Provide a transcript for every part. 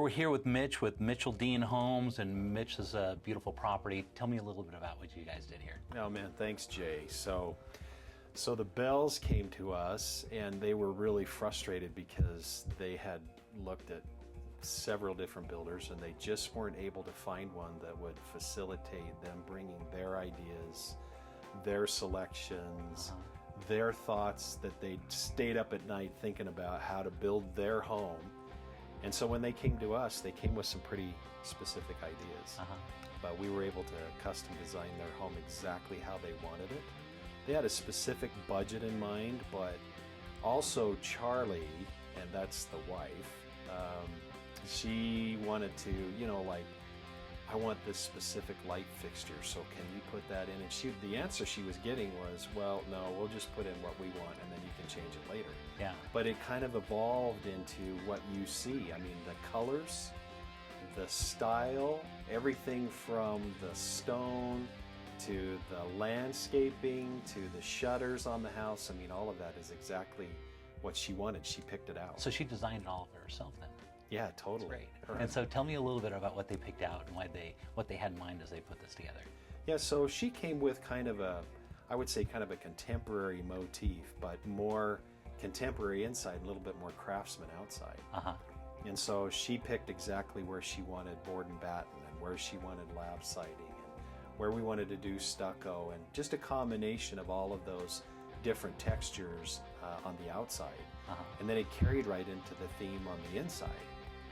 We're here with Mitch with Mitchell Dean Homes, and Mitch is a beautiful property. Tell me a little bit about what you guys did here. Oh man, thanks Jay. So the Bells came to us and they were really frustrated because they had looked at several different builders and they just weren't able to find one that would facilitate them bringing their ideas, their selections, their thoughts that they stayed up at night thinking about how to build their home. And so when they came to us, they came with some pretty specific ideas. But we were able to custom design their home exactly how they wanted it. They had a specific budget in mind, but also Charlie, and that's the wife, she wanted to, I want this specific light fixture, so can you put that in? And the answer she was getting was, well, no, we'll just put in what we want and then you can change it later. Yeah. But it kind of evolved into what you see. I mean, the colors, the style, everything from the stone to the landscaping to the shutters on the house. I mean, all of that is exactly what she wanted. She picked it out. So she designed it all of it herself then? Yeah, totally. That's great. And so tell me a little bit about what they picked out and what they had in mind as they put this together. Yeah, so she came with kind of a contemporary motif, but more contemporary inside, a little bit more craftsman outside. And so she picked exactly where she wanted board and batten and where she wanted lab siding and where we wanted to do stucco, and just a combination of all of those different textures on the outside. And then it carried right into the theme on the inside.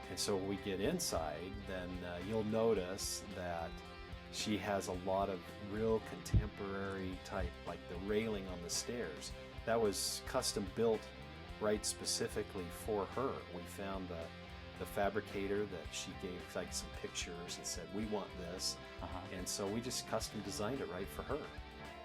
And so when we get inside, then you'll notice that she has a lot of real contemporary type, like the railing on the stairs. That was custom built right specifically for her. We found the fabricator that she gave like some pictures and said, we want this. And so we just custom designed it right for her.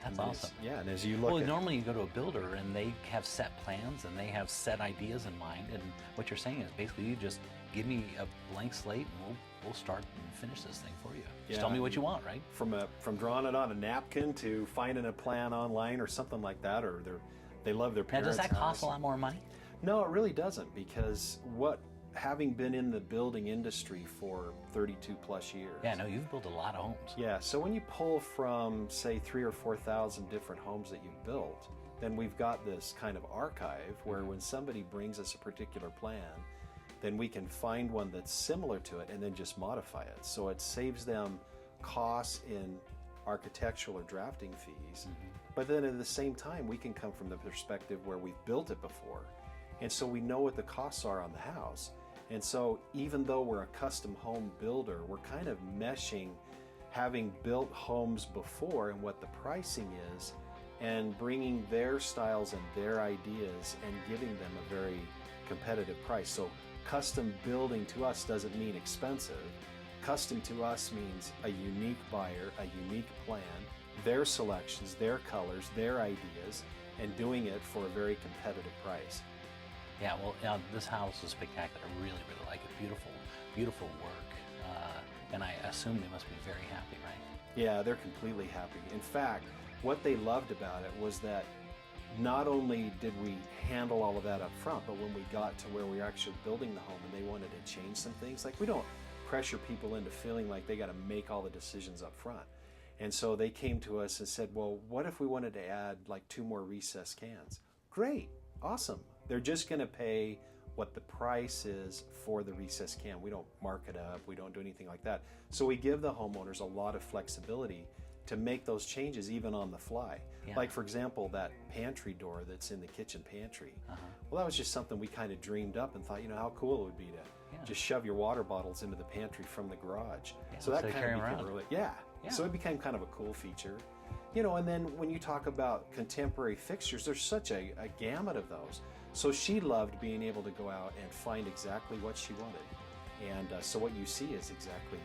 That's awesome. Yeah, and as you look normally you go to a builder and they have set plans and they have set ideas in mind, and what you're saying is basically you just give me a blank slate and we'll start and finish this thing for you. Just tell me what you want, right? From drawing it on a napkin to finding a plan online or something like that, or they love their parents' Now, does that cost house. a lot more money? No, it really doesn't, because having been in the building industry for 32 plus years. Yeah, no, you've built a lot of homes. Yeah, so when you pull from, say, 3,000 or 4,000 different homes that you've built, then we've got this kind of archive where when somebody brings us a particular plan, then we can find one that's similar to it and then just modify it. So it saves them costs in architectural or drafting fees, but then at the same time, we can come from the perspective where we've built it before. And so we know what the costs are on the house. And so even though we're a custom home builder, we're kind of meshing having built homes before and what the pricing is, and bringing their styles and their ideas and giving them a very competitive price. So custom building to us doesn't mean expensive. Custom to us means a unique buyer, a unique plan, their selections, their colors, their ideas, and doing it for a very competitive price. Yeah, well, this house is spectacular. I really, really like it. Beautiful, beautiful work. And I assume they must be very happy, right? Yeah, they're completely happy. In fact, what they loved about it was that not only did we handle all of that up front, but when we got to where we were actually building the home and they wanted to change some things, like we don't pressure people into feeling like they got to make all the decisions up front. And so they came to us and said, well, what if we wanted to add like 2 more recessed cans? Great, awesome. They're just going to pay what the price is for the recessed can. We don't mark it up. We don't do anything like that. So we give the homeowners a lot of flexibility to make those changes even on the fly. Yeah. Like, for example, that pantry door that's in the kitchen pantry. Well, that was just something we kind of dreamed up and thought, how cool it would be to just shove your water bottles into the pantry from the garage. So that kind of became really, so it became kind of a cool feature. And then when you talk about contemporary fixtures, there's such a gamut of those. So she loved being able to go out and find exactly what she wanted. And so what you see is exactly,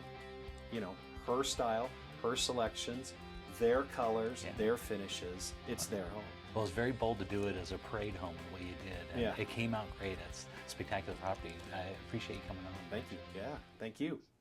her style, her selections, their colors, their finishes. It's their home. Well, it's very bold to do it as a parade home the way you did. And it came out great. It's spectacular property. I appreciate you coming on. Thank you. Yeah, thank you.